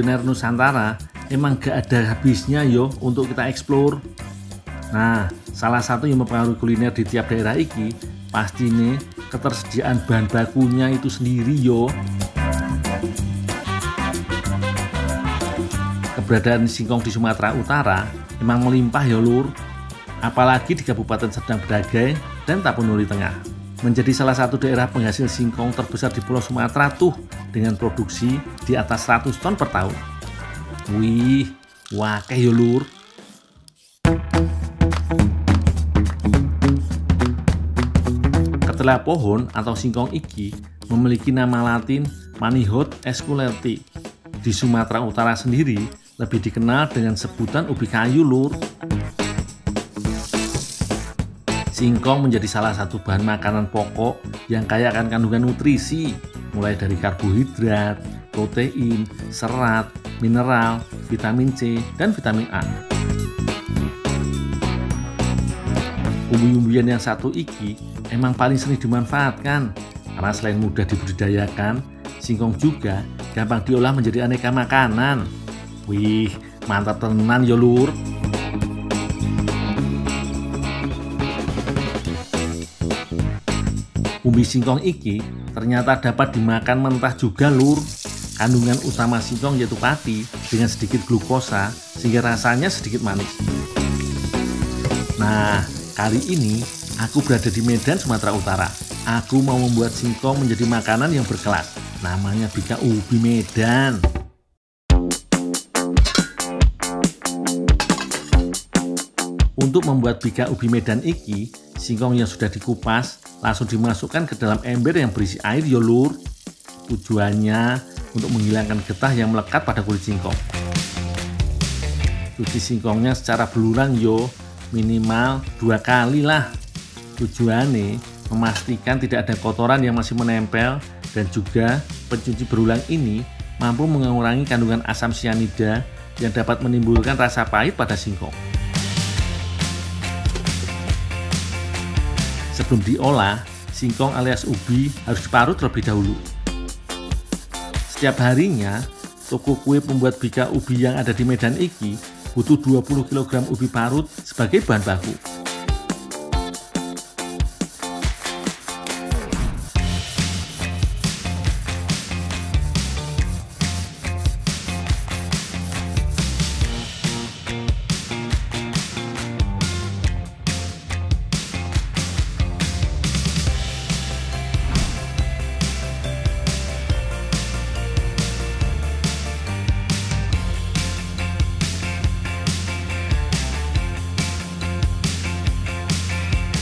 kuliner Nusantara emang gak ada habisnya yo untuk kita eksplor. Nah, salah satu yang mempengaruhi kuliner di tiap daerah iki pasti nih ketersediaan bahan bakunya itu sendiri yo. Keberadaan singkong di Sumatera Utara emang melimpah ya lur, apalagi di Kabupaten Serdang Bedagai dan Tapanuli Tengah. Menjadi salah satu daerah penghasil singkong terbesar di Pulau Sumatera tuh dengan produksi di atas 100 ton per tahun. Wih, wakeh ya lur. Ketelah pohon atau singkong iki memiliki nama latin Manihot esculenti. Di Sumatera Utara sendiri lebih dikenal dengan sebutan ubi kayu lur. Singkong menjadi salah satu bahan makanan pokok yang kaya akan kandungan nutrisi, mulai dari karbohidrat, protein, serat, mineral, vitamin C, dan vitamin A. Umbi-umbian yang satu iki emang paling sering dimanfaatkan, karena selain mudah dibudidayakan, singkong juga gampang diolah menjadi aneka makanan. Wih, mantap tenan ya lur. Umbi singkong iki ternyata dapat dimakan mentah juga lur. Kandungan utama singkong yaitu pati dengan sedikit glukosa sehingga rasanya sedikit manis. Nah, kali ini aku berada di Medan, Sumatera Utara. Aku mau membuat singkong menjadi makanan yang berkelas. Namanya bika ubi Medan. Untuk membuat bika ubi Medan iki, singkong yang sudah dikupas langsung dimasukkan ke dalam ember yang berisi air ya lur. Tujuannya untuk menghilangkan getah yang melekat pada kulit singkong. Cuci singkongnya secara belulang yo, minimal 2 kali lah. Tujuannya memastikan tidak ada kotoran yang masih menempel, dan juga pencuci berulang ini mampu mengurangi kandungan asam sianida yang dapat menimbulkan rasa pahit pada singkong. Sebelum diolah, singkong alias ubi harus diparut terlebih dahulu. Setiap harinya, toko kue pembuat bika ubi yang ada di Medan iki butuh 20 kg ubi parut sebagai bahan baku.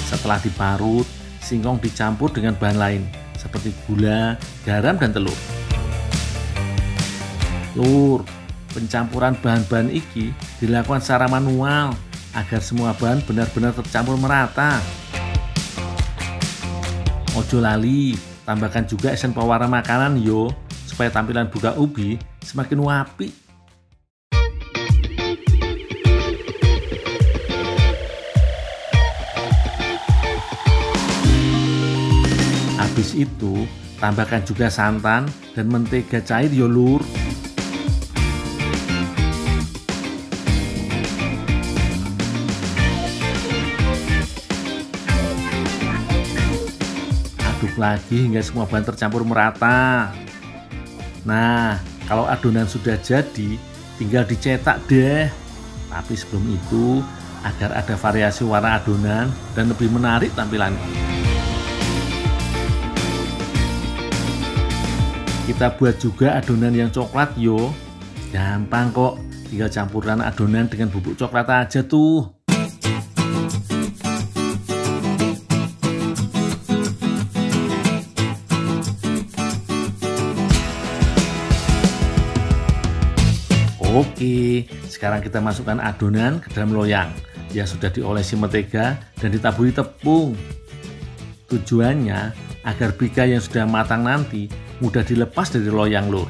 Setelah diparut, singkong dicampur dengan bahan lain seperti gula, garam, dan telur. Lur, pencampuran bahan-bahan iki dilakukan secara manual agar semua bahan benar-benar tercampur merata. Ojo lali, tambahkan juga esen pewarna makanan yo, supaya tampilan buka ubi semakin wapi. Habis itu, tambahkan juga santan dan mentega cair ya lur. Aduk lagi hingga semua bahan tercampur merata. Nah, kalau adonan sudah jadi, tinggal dicetak deh. Tapi sebelum itu, agar ada variasi warna adonan dan lebih menarik tampilannya, kita buat juga adonan yang coklat yo. Gampang kok, tinggal campuran adonan dengan bubuk coklat aja tuh. Oke, sekarang kita masukkan adonan ke dalam loyang yang sudah diolesi mentega dan ditaburi tepung. Tujuannya agar bika yang sudah matang nanti mudah dilepas dari loyang lur.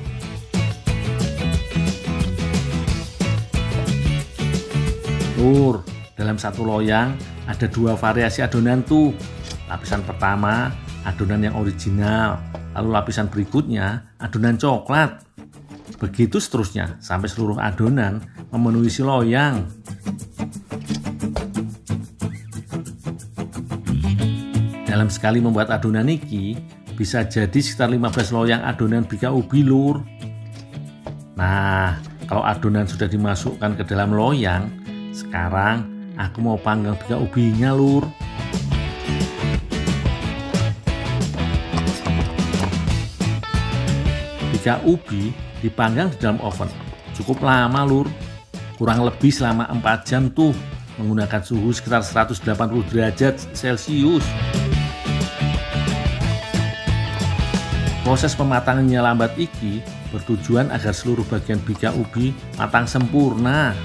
Lur, dalam satu loyang ada 2 variasi adonan tuh. Lapisan pertama adonan yang original, lalu lapisan berikutnya adonan coklat. Begitu seterusnya sampai seluruh adonan memenuhi si loyang. Dalam sekali membuat adonan iki bisa jadi sekitar 15 loyang adonan bika ubi lur. Nah, kalau adonan sudah dimasukkan ke dalam loyang, sekarang aku mau panggang bika ubinya lur. Bika ubi dipanggang di dalam oven cukup lama lur, kurang lebih selama 4 jam tuh, menggunakan suhu sekitar 180 derajat Celcius. Proses pematangannya lambat iki bertujuan agar seluruh bagian bika ubi matang sempurna.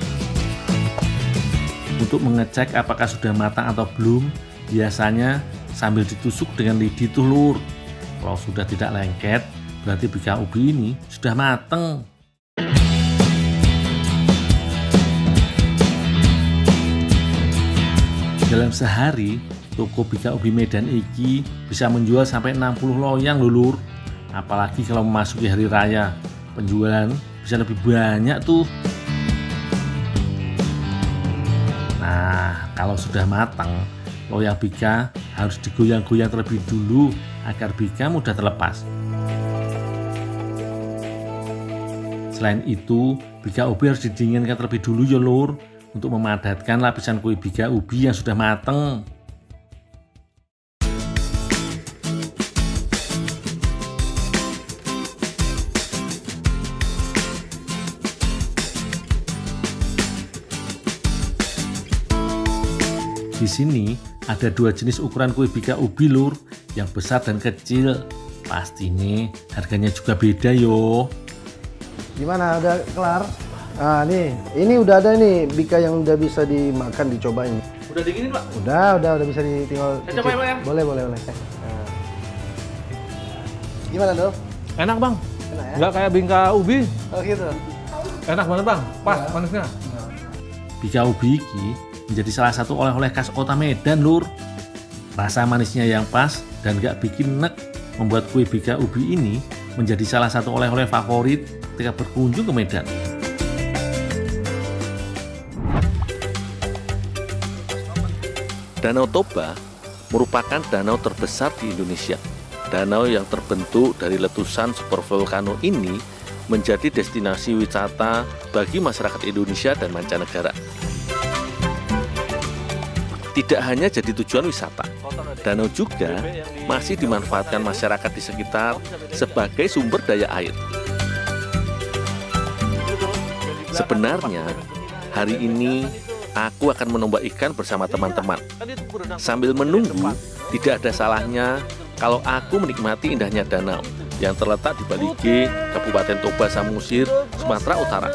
Untuk mengecek apakah sudah matang atau belum, biasanya sambil ditusuk dengan lidi tuh lur. Kalau sudah tidak lengket, berarti bika ubi ini sudah mateng. Dalam sehari, toko bika ubi Medan iki bisa menjual sampai 60 loyang lur. Apalagi kalau memasuki hari raya, penjualan bisa lebih banyak tuh. Nah, kalau sudah matang, loyang bika harus digoyang-goyang terlebih dulu agar bika mudah terlepas. Selain itu, bika ubi harus didinginkan terlebih dulu ya lur, untuk memadatkan lapisan kue bika ubi yang sudah mateng. Di sini ada 2 jenis ukuran kue bika ubi lur, yang besar dan kecil. Pastinya harganya juga beda yo. Gimana, udah kelar? Nah nih, ini udah ada nih bika yang udah bisa dimakan, dicobain. Udah dinginin Pak? Udah bisa ditinggal. Coba ya Pak ya? Boleh. Nah. Gimana Dol? Enak Bang. Enak ya? Nggak kayak bika ubi. Oh gitu. Enak banget Bang, pas Ya. manisnya. Bika ubi iki menjadi salah satu oleh-oleh khas kota Medan lur. Rasa manisnya yang pas dan gak bikin nek membuat kue bika ubi ini menjadi salah satu oleh-oleh favorit ketika berkunjung ke Medan. Danau Toba merupakan danau terbesar di Indonesia. Danau yang terbentuk dari letusan supervolcano ini menjadi destinasi wisata bagi masyarakat Indonesia dan mancanegara. Tidak hanya jadi tujuan wisata, danau juga masih dimanfaatkan masyarakat di sekitar sebagai sumber daya air. Sebenarnya, hari ini aku akan menombak ikan bersama teman-teman. Sambil menunggu, tidak ada salahnya kalau aku menikmati indahnya danau yang terletak di Balige, Kabupaten Toba Samosir, Sumatera Utara.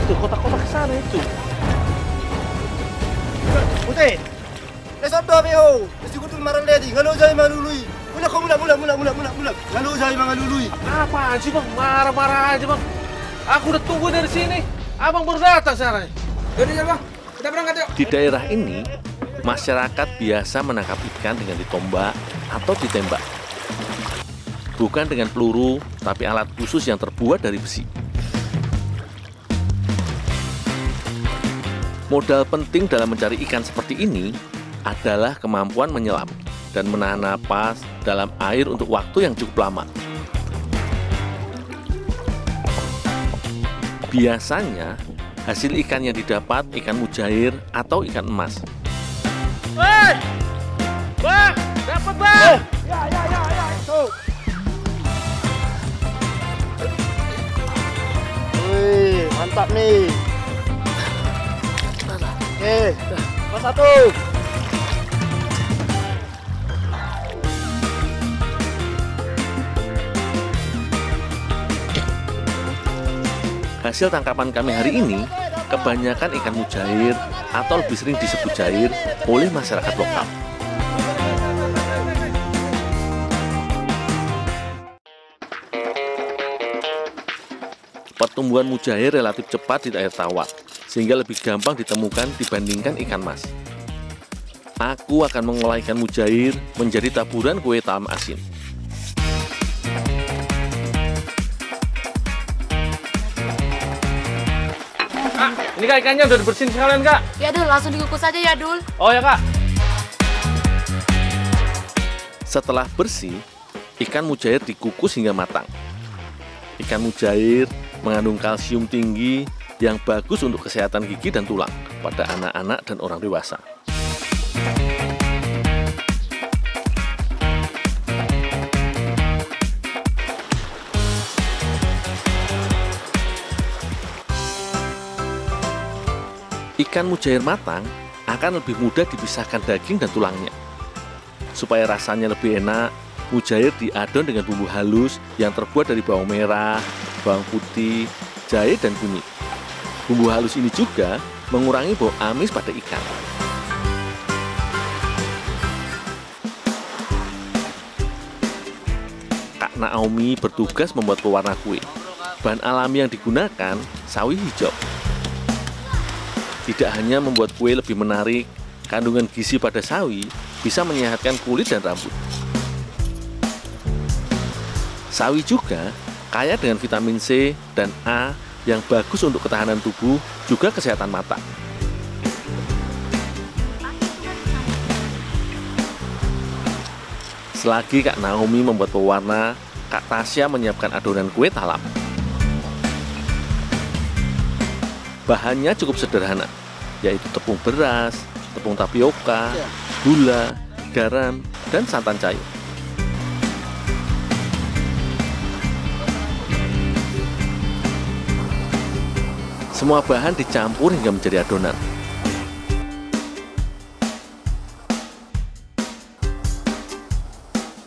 Itu kotak-kotak kesana itu. Putih. Lesabda beho. Sikutul maran ledi. Ngalo jai malului. Mula. Ngalo jai mangalului. Apaan sih Bang? Marah-marah aja Bang. Aku udah tunggu dari sini. Abang baru datang sekarang. Yaudah Bang, kita berangkat yuk. Di daerah ini, masyarakat biasa menangkap ikan dengan ditombak atau ditembak. Bukan dengan peluru, tapi alat khusus yang terbuat dari besi. Modal penting dalam mencari ikan seperti ini adalah kemampuan menyelam dan menahan napas dalam air untuk waktu yang cukup lama. Biasanya, hasil ikan yang didapat ikan mujair atau ikan emas. Hei! Bang! Dapat Bang! Ya. Tuh. Wih, mantap nih. Oke, pas satu. Hasil tangkapan kami hari ini kebanyakan ikan mujair atau lebih sering disebut jair oleh masyarakat lokal. pertumbuhan mujair relatif cepat di air tawar, sehingga lebih gampang ditemukan dibandingkan ikan mas. Aku akan mengolah ikan mujair menjadi taburan kue talam asin. Kak, ini Kak ikannya udah dibersihin sekalian Kak. Ya Dul, langsung dikukus aja ya Dul. Oh ya Kak. Setelah bersih, ikan mujair dikukus hingga matang. Ikan mujair mengandung kalsium tinggi yang bagus untuk kesehatan gigi dan tulang pada anak-anak dan orang dewasa. Ikan mujair matang akan lebih mudah dipisahkan daging dan tulangnya. Supaya rasanya lebih enak, mujair diadon dengan bumbu halus yang terbuat dari bawang merah, bawang putih, jahe, dan kunyit. Bumbu halus ini juga mengurangi bau amis pada ikan. Kak Naomi bertugas membuat pewarna kue. Bahan alami yang digunakan sawi hijau. Tidak hanya membuat kue lebih menarik, kandungan gizi pada sawi bisa menyehatkan kulit dan rambut. Sawi juga kaya dengan vitamin C dan A yang bagus untuk ketahanan tubuh, juga kesehatan mata. Selagi Kak Naomi membuat pewarna, Kak Tasya menyiapkan adonan kue talam. Bahannya cukup sederhana, yaitu tepung beras, tepung tapioka, gula, garam, dan santan cair. Semua bahan dicampur hingga menjadi adonan.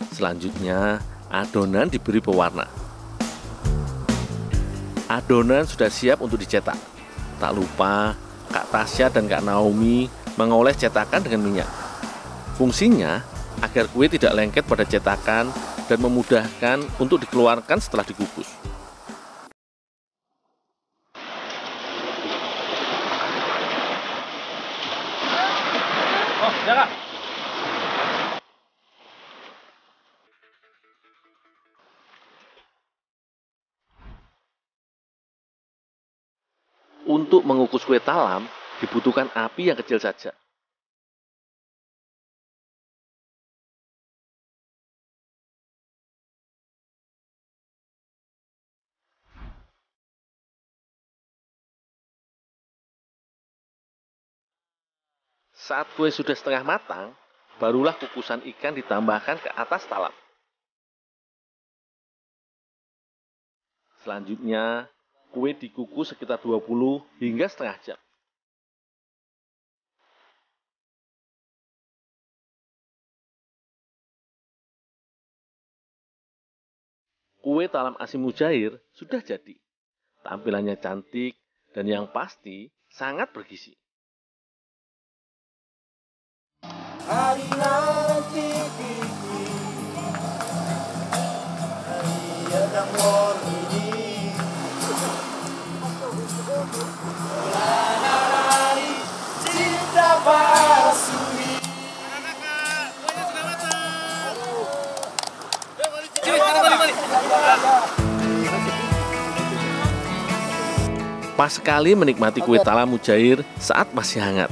Selanjutnya, adonan diberi pewarna. Adonan sudah siap untuk dicetak. Tak lupa, Kak Tasya dan Kak Naomi mengoles cetakan dengan minyak. Fungsinya agar kue tidak lengket pada cetakan dan memudahkan untuk dikeluarkan setelah dikukus. Oh, ya Kak. Untuk mengukus kue talam, dibutuhkan api yang kecil saja. Saat kue sudah setengah matang, barulah kukusan ikan ditambahkan ke atas talam. Selanjutnya, kue dikukus sekitar 20 hingga setengah jam. Kue talam asin mujair sudah jadi. Tampilannya cantik dan yang pasti sangat bergizi. Hari nanti pipi, hari yang ini. Pas sekali menikmati kue talam mujair saat masih hangat.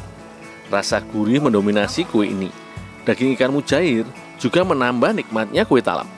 Rasa gurih mendominasi kue ini. Daging ikan mujair juga menambah nikmatnya kue talam.